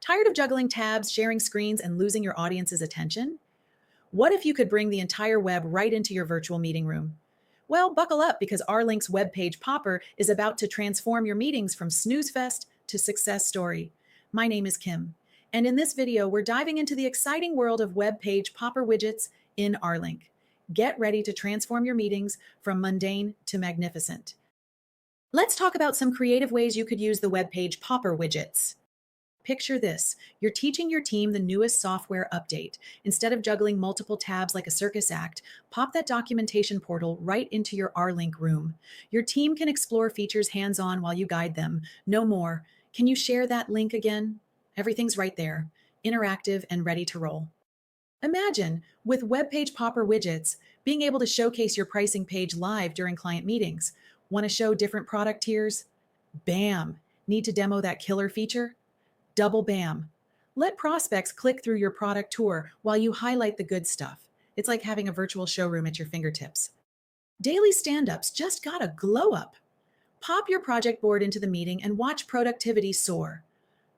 Tired of juggling tabs, sharing screens, and losing your audience's attention? What if you could bring the entire web right into your virtual meeting room? Well, buckle up because Rlink's Webpage Popper is about to transform your meetings from snooze fest to success story. My name is Kim, and in this video, we're diving into the exciting world of Webpage Popper widgets in Rlink. Get ready to transform your meetings from mundane to magnificent. Let's talk about some creative ways you could use the Webpage Popper widgets. Picture this. You're teaching your team the newest software update. Instead of juggling multiple tabs like a circus act, pop that documentation portal right into your Rlink room. Your team can explore features hands-on while you guide them. No more. Can you share that link again? Everything's right there, interactive and ready to roll. Imagine, with Webpage Popper widgets, being able to showcase your pricing page live during client meetings. Want to show different product tiers? Bam! Need to demo that killer feature? Double bam. Let prospects click through your product tour while you highlight the good stuff. It's like having a virtual showroom at your fingertips. Daily stand-ups just got a glow up. Pop your project board into the meeting and watch productivity soar.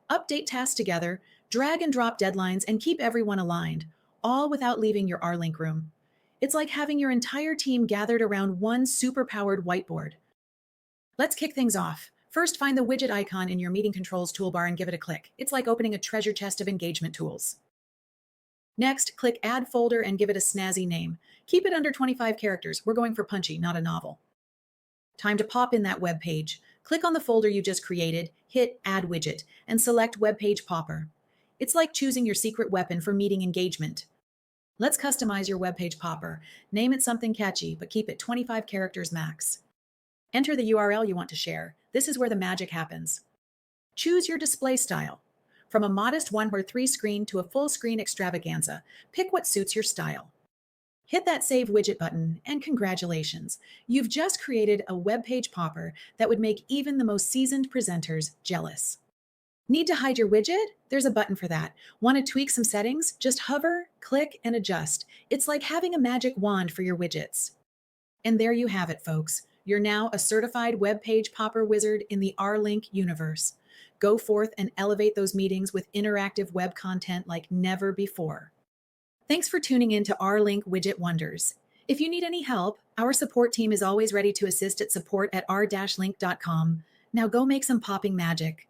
Update tasks together, drag and drop deadlines, and keep everyone aligned, all without leaving your Rlink room. It's like having your entire team gathered around one super-powered whiteboard. Let's kick things off. First, find the widget icon in your meeting controls toolbar and give it a click. It's like opening a treasure chest of engagement tools. Next, click Add Folder and give it a snazzy name. Keep it under 25 characters. We're going for punchy, not a novel. Time to pop in that web page. Click on the folder you just created, hit Add Widget, and select Webpage Popper. It's like choosing your secret weapon for meeting engagement. Let's customize your Webpage Popper. Name it something catchy, but keep it 25 characters max. Enter the URL you want to share. This is where the magic happens. Choose your display style. From a modest 1x3 screen to a full screen extravaganza, pick what suits your style. Hit that Save Widget button, and congratulations. You've just created a Webpage Popper that would make even the most seasoned presenters jealous. Need to hide your widget? There's a button for that. Want to tweak some settings? Just hover, click, and adjust. It's like having a magic wand for your widgets. And there you have it, folks. You're now a certified Webpage Popper wizard in the Rlink universe. Go forth and elevate those meetings with interactive web content like never before. Thanks for tuning in to Rlink Widget Wonders. If you need any help, our support team is always ready to assist at support@r-link.com. Now go make some popping magic.